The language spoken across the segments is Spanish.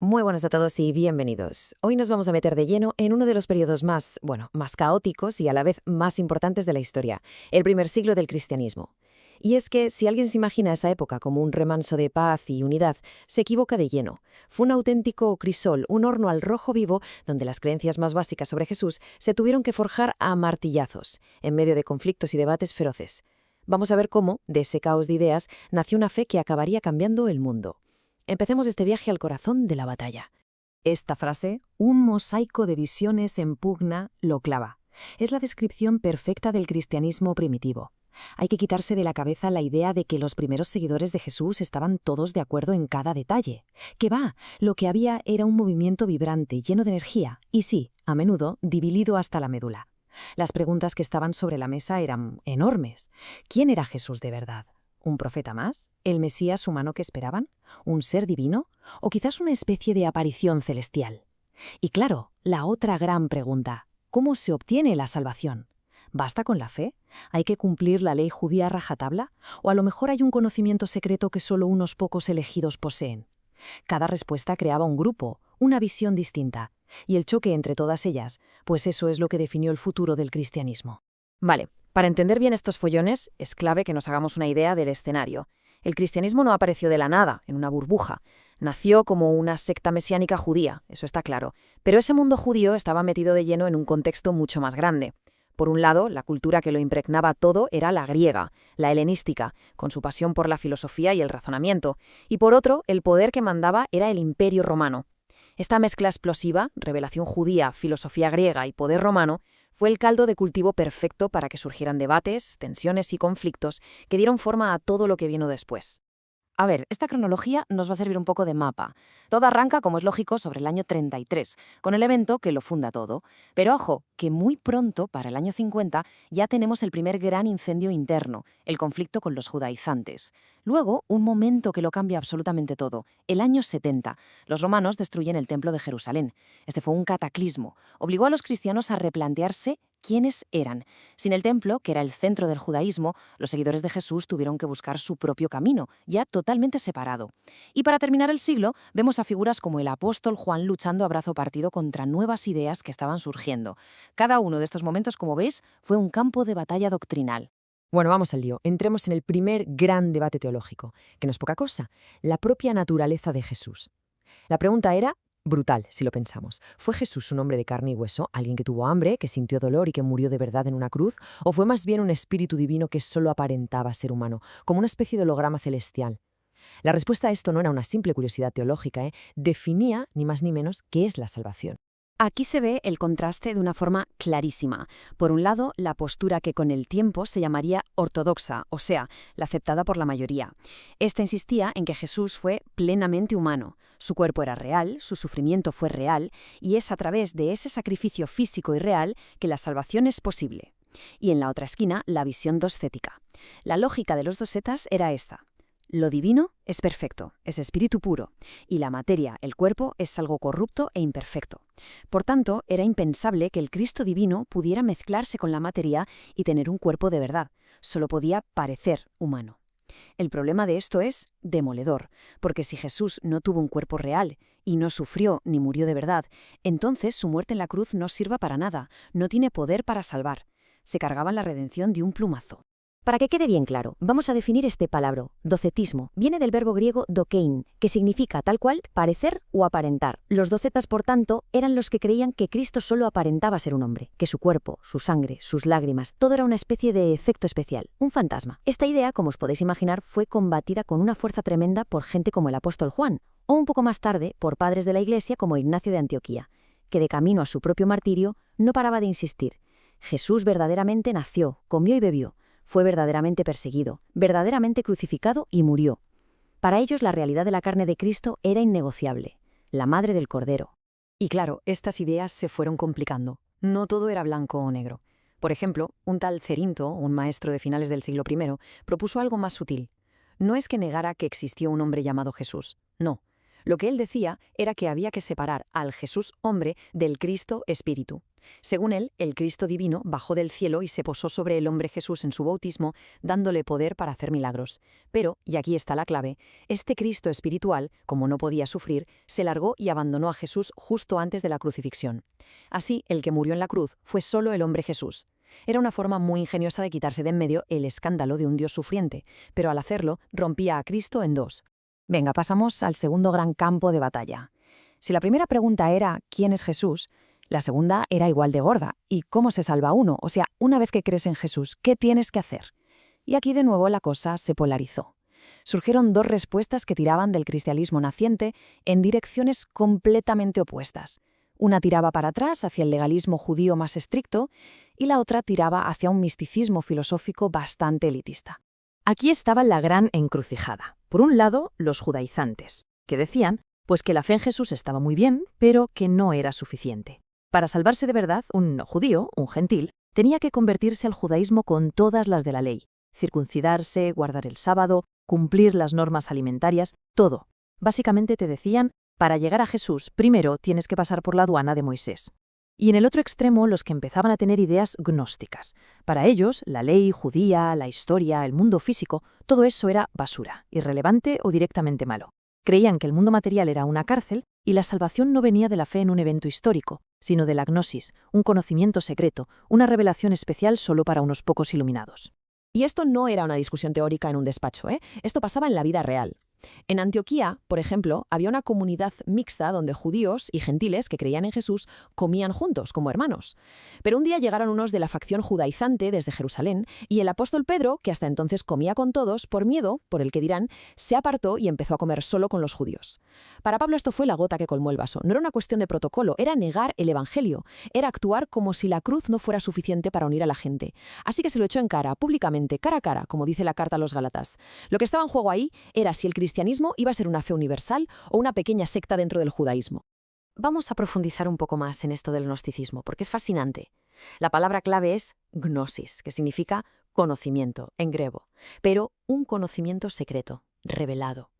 Muy buenas a todos y bienvenidos. Hoy nos vamos a meter de lleno en uno de los periodos más caóticos y a la vez más importantes de la historia, el primer siglo del cristianismo. Y es que si alguien se imagina esa época como un remanso de paz y unidad, se equivoca de lleno. Fue un auténtico crisol, un horno al rojo vivo, donde las creencias más básicas sobre Jesús se tuvieron que forjar a martillazos, en medio de conflictos y debates feroces. Vamos a ver cómo, de ese caos de ideas, nació una fe que acabaría cambiando el mundo. Empecemos este viaje al corazón de la batalla. Esta frase, un mosaico de visiones en pugna, lo clava. Es la descripción perfecta del cristianismo primitivo. Hay que quitarse de la cabeza la idea de que los primeros seguidores de Jesús estaban todos de acuerdo en cada detalle. Que va, lo que había era un movimiento vibrante, lleno de energía, y sí, a menudo, dividido hasta la médula. Las preguntas que estaban sobre la mesa eran enormes. ¿Quién era Jesús de verdad? ¿Un profeta más? ¿El Mesías humano que esperaban? ¿Un ser divino? ¿O quizás una especie de aparición celestial? Y claro, la otra gran pregunta, ¿cómo se obtiene la salvación? ¿Basta con la fe? ¿Hay que cumplir la ley judía a rajatabla? ¿O a lo mejor hay un conocimiento secreto que solo unos pocos elegidos poseen? Cada respuesta creaba un grupo, una visión distinta, y el choque entre todas ellas, pues eso es lo que definió el futuro del cristianismo. Vale, para entender bien estos follones, es clave que nos hagamos una idea del escenario. El cristianismo no apareció de la nada, en una burbuja. Nació como una secta mesiánica judía, eso está claro. Pero ese mundo judío estaba metido de lleno en un contexto mucho más grande. Por un lado, la cultura que lo impregnaba todo era la griega, la helenística, con su pasión por la filosofía y el razonamiento. Y por otro, el poder que mandaba era el imperio romano. Esta mezcla explosiva, revelación judía, filosofía griega y poder romano, fue el caldo de cultivo perfecto para que surgieran debates, tensiones y conflictos que dieron forma a todo lo que vino después. A ver, esta cronología nos va a servir un poco de mapa. Todo arranca, como es lógico, sobre el año 33, con el evento que lo funda todo. Pero ojo, que muy pronto, para el año 50, ya tenemos el primer gran incendio interno, el conflicto con los judaizantes. Luego, un momento que lo cambia absolutamente todo, el año 70. Los romanos destruyen el templo de Jerusalén. Este fue un cataclismo. Obligó a los cristianos a replantearse quiénes eran. Sin el templo, que era el centro del judaísmo, los seguidores de Jesús tuvieron que buscar su propio camino, ya totalmente separado. Y para terminar el siglo, vemos a figuras como el apóstol Juan luchando a brazo partido contra nuevas ideas que estaban surgiendo. Cada uno de estos momentos, como veis, fue un campo de batalla doctrinal. Bueno, vamos al lío. Entremos en el primer gran debate teológico, que no es poca cosa, la propia naturaleza de Jesús. La pregunta era brutal, si lo pensamos. ¿Fue Jesús un hombre de carne y hueso, alguien que tuvo hambre, que sintió dolor y que murió de verdad en una cruz? ¿O fue más bien un espíritu divino que solo aparentaba ser humano, como una especie de holograma celestial? La respuesta a esto no era una simple curiosidad teológica, definía, ni más ni menos, qué es la salvación. Aquí se ve el contraste de una forma clarísima. Por un lado, la postura que con el tiempo se llamaría ortodoxa, o sea, la aceptada por la mayoría. Esta insistía en que Jesús fue plenamente humano. Su cuerpo era real, su sufrimiento fue real, y es a través de ese sacrificio físico y real que la salvación es posible. Y en la otra esquina, la visión docética. La lógica de los docetas era esta. Lo divino es perfecto, es espíritu puro, y la materia, el cuerpo, es algo corrupto e imperfecto. Por tanto, era impensable que el Cristo divino pudiera mezclarse con la materia y tener un cuerpo de verdad. Solo podía parecer humano. El problema de esto es demoledor, porque si Jesús no tuvo un cuerpo real y no sufrió ni murió de verdad, entonces su muerte en la cruz no sirva para nada, no tiene poder para salvar. Se cargaban la redención de un plumazo. Para que quede bien claro, vamos a definir este palabra. Docetismo viene del verbo griego dokein, que significa tal cual parecer o aparentar. Los docetas, por tanto, eran los que creían que Cristo solo aparentaba ser un hombre, que su cuerpo, su sangre, sus lágrimas, todo era una especie de efecto especial, un fantasma. Esta idea, como os podéis imaginar, fue combatida con una fuerza tremenda por gente como el apóstol Juan, o un poco más tarde por padres de la Iglesia como Ignacio de Antioquía, que de camino a su propio martirio no paraba de insistir. Jesús verdaderamente nació, comió y bebió. Fue verdaderamente perseguido, verdaderamente crucificado y murió. Para ellos la realidad de la carne de Cristo era innegociable, la madre del Cordero. Y claro, estas ideas se fueron complicando. No todo era blanco o negro. Por ejemplo, un tal Cerinto, un maestro de finales del siglo I, propuso algo más sutil. No es que negara que existió un hombre llamado Jesús, no. Lo que él decía era que había que separar al Jesús hombre del Cristo espíritu. Según él, el Cristo divino bajó del cielo y se posó sobre el hombre Jesús en su bautismo, dándole poder para hacer milagros. Pero, y aquí está la clave, este Cristo espiritual, como no podía sufrir, se largó y abandonó a Jesús justo antes de la crucifixión. Así, el que murió en la cruz fue solo el hombre Jesús. Era una forma muy ingeniosa de quitarse de en medio el escándalo de un Dios sufriente, pero al hacerlo rompía a Cristo en dos. Venga, pasamos al segundo gran campo de batalla. Si la primera pregunta era ¿quién es Jesús?, la segunda era igual de gorda. ¿Y cómo se salva uno? O sea, una vez que crees en Jesús, ¿qué tienes que hacer? Y aquí de nuevo la cosa se polarizó. Surgieron dos respuestas que tiraban del cristianismo naciente en direcciones completamente opuestas. Una tiraba para atrás hacia el legalismo judío más estricto y la otra tiraba hacia un misticismo filosófico bastante elitista. Aquí estaba la gran encrucijada. Por un lado, los judaizantes, que decían pues que la fe en Jesús estaba muy bien, pero que no era suficiente. Para salvarse de verdad, un no judío, un gentil, tenía que convertirse al judaísmo con todas las de la ley, circuncidarse, guardar el sábado, cumplir las normas alimentarias, todo. Básicamente te decían, para llegar a Jesús, primero tienes que pasar por la aduana de Moisés. Y en el otro extremo, los que empezaban a tener ideas gnósticas. Para ellos, la ley judía, la historia, el mundo físico, todo eso era basura, irrelevante o directamente malo. Creían que el mundo material era una cárcel y la salvación no venía de la fe en un evento histórico, sino de la gnosis, un conocimiento secreto, una revelación especial solo para unos pocos iluminados. Y esto no era una discusión teórica en un despacho, ¿eh? Esto pasaba en la vida real. En Antioquía, por ejemplo, había una comunidad mixta donde judíos y gentiles que creían en Jesús comían juntos, como hermanos. Pero un día llegaron unos de la facción judaizante desde Jerusalén y el apóstol Pedro, que hasta entonces comía con todos, por miedo, por el que dirán, se apartó y empezó a comer solo con los judíos. Para Pablo esto fue la gota que colmó el vaso. No era una cuestión de protocolo, era negar el evangelio, era actuar como si la cruz no fuera suficiente para unir a la gente. Así que se lo echó en cara, públicamente, cara a cara, como dice la carta a los Gálatas. Lo que estaba en juego ahí era si el cristianismo iba a ser una fe universal o una pequeña secta dentro del judaísmo. Vamos a profundizar un poco más en esto del gnosticismo, porque es fascinante. La palabra clave es gnosis, que significa conocimiento, en griego, pero un conocimiento secreto, revelado.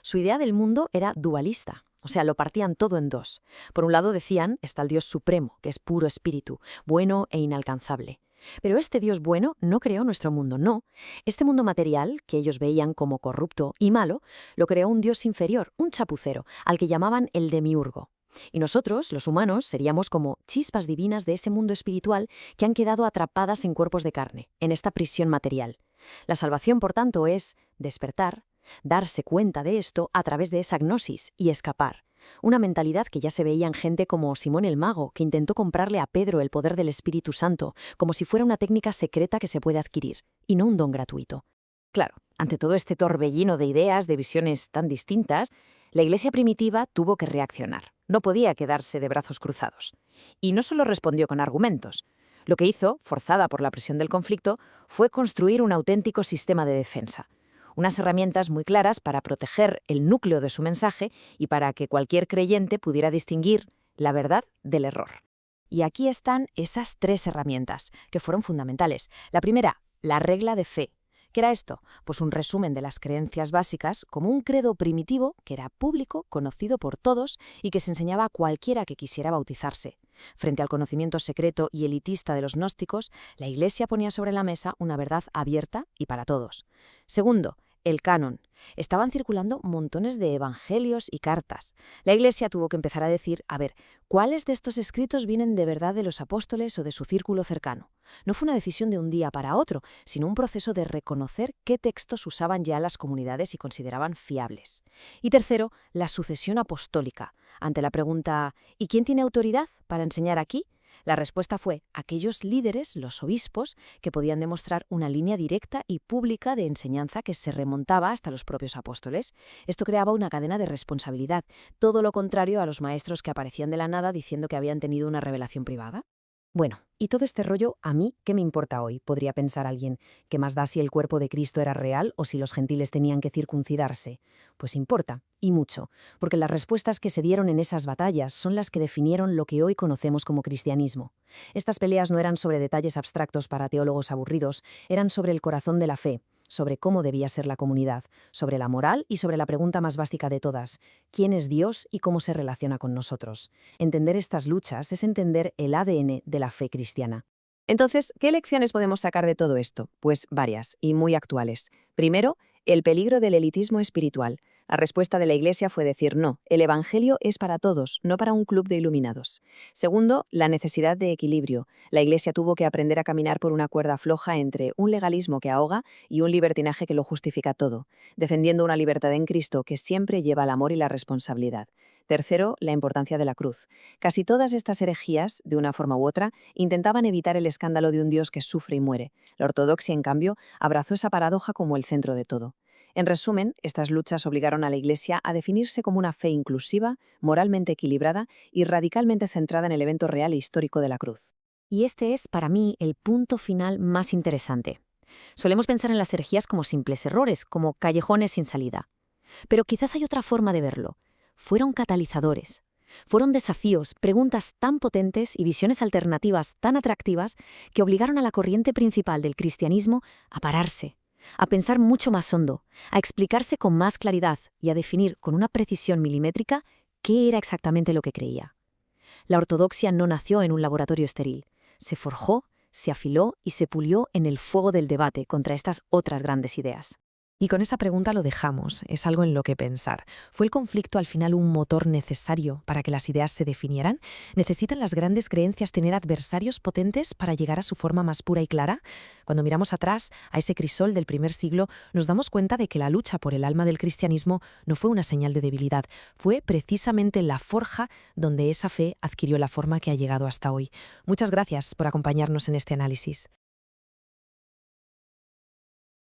Su idea del mundo era dualista, o sea, lo partían todo en dos. Por un lado decían, está el Dios supremo, que es puro espíritu, bueno e inalcanzable. Pero este Dios bueno no creó nuestro mundo, no. Este mundo material, que ellos veían como corrupto y malo, lo creó un Dios inferior, un chapucero, al que llamaban el demiurgo. Y nosotros, los humanos, seríamos como chispas divinas de ese mundo espiritual que han quedado atrapadas en cuerpos de carne, en esta prisión material. La salvación, por tanto, es despertar, darse cuenta de esto a través de esa gnosis y escapar. Una mentalidad que ya se veía en gente como Simón el Mago, que intentó comprarle a Pedro el poder del Espíritu Santo, como si fuera una técnica secreta que se puede adquirir, y no un don gratuito. Claro, ante todo este torbellino de ideas, de visiones tan distintas, la Iglesia primitiva tuvo que reaccionar. No podía quedarse de brazos cruzados. Y no solo respondió con argumentos. Lo que hizo, forzada por la presión del conflicto, fue construir un auténtico sistema de defensa. Unas herramientas muy claras para proteger el núcleo de su mensaje y para que cualquier creyente pudiera distinguir la verdad del error. Y aquí están esas tres herramientas, que fueron fundamentales. La primera, la regla de fe. ¿Qué era esto? Pues un resumen de las creencias básicas como un credo primitivo que era público, conocido por todos y que se enseñaba a cualquiera que quisiera bautizarse. Frente al conocimiento secreto y elitista de los gnósticos, la Iglesia ponía sobre la mesa una verdad abierta y para todos. Segundo, el canon. Estaban circulando montones de evangelios y cartas. La Iglesia tuvo que empezar a decir, a ver, ¿cuáles de estos escritos vienen de verdad de los apóstoles o de su círculo cercano? No fue una decisión de un día para otro, sino un proceso de reconocer qué textos usaban ya las comunidades y consideraban fiables. Y tercero, la sucesión apostólica. Ante la pregunta, ¿y quién tiene autoridad para enseñar aquí? La respuesta fue aquellos líderes, los obispos, que podían demostrar una línea directa y pública de enseñanza que se remontaba hasta los propios apóstoles. Esto creaba una cadena de responsabilidad, todo lo contrario a los maestros que aparecían de la nada diciendo que habían tenido una revelación privada. Bueno, ¿y todo este rollo a mí qué me importa hoy? Podría pensar alguien. ¿Qué más da si el cuerpo de Cristo era real o si los gentiles tenían que circuncidarse? Pues importa, y mucho, porque las respuestas que se dieron en esas batallas son las que definieron lo que hoy conocemos como cristianismo. Estas peleas no eran sobre detalles abstractos para teólogos aburridos, eran sobre el corazón de la fe. sobre cómo debía ser la comunidad, sobre la moral y sobre la pregunta más básica de todas: ¿quién es Dios y cómo se relaciona con nosotros? Entender estas luchas es entender el ADN de la fe cristiana. Entonces, ¿qué lecciones podemos sacar de todo esto? Pues varias, y muy actuales. Primero, el peligro del elitismo espiritual. La respuesta de la Iglesia fue decir no, el Evangelio es para todos, no para un club de iluminados. Segundo, la necesidad de equilibrio. La Iglesia tuvo que aprender a caminar por una cuerda floja entre un legalismo que ahoga y un libertinaje que lo justifica todo, defendiendo una libertad en Cristo que siempre lleva al amor y la responsabilidad. Tercero, la importancia de la cruz. Casi todas estas herejías, de una forma u otra, intentaban evitar el escándalo de un Dios que sufre y muere. La ortodoxia, en cambio, abrazó esa paradoja como el centro de todo. En resumen, estas luchas obligaron a la Iglesia a definirse como una fe inclusiva, moralmente equilibrada y radicalmente centrada en el evento real e histórico de la cruz. Y este es, para mí, el punto final más interesante. Solemos pensar en las herejías como simples errores, como callejones sin salida. Pero quizás hay otra forma de verlo. Fueron catalizadores. Fueron desafíos, preguntas tan potentes y visiones alternativas tan atractivas que obligaron a la corriente principal del cristianismo a pararse, a pensar mucho más hondo, a explicarse con más claridad y a definir con una precisión milimétrica qué era exactamente lo que creía. La ortodoxia no nació en un laboratorio estéril. Se forjó, se afiló y se pulió en el fuego del debate contra estas otras grandes ideas. Y con esa pregunta lo dejamos, es algo en lo que pensar. ¿Fue el conflicto al final un motor necesario para que las ideas se definieran? ¿Necesitan las grandes creencias tener adversarios potentes para llegar a su forma más pura y clara? Cuando miramos atrás, a ese crisol del primer siglo, nos damos cuenta de que la lucha por el alma del cristianismo no fue una señal de debilidad, fue precisamente la forja donde esa fe adquirió la forma que ha llegado hasta hoy. Muchas gracias por acompañarnos en este análisis.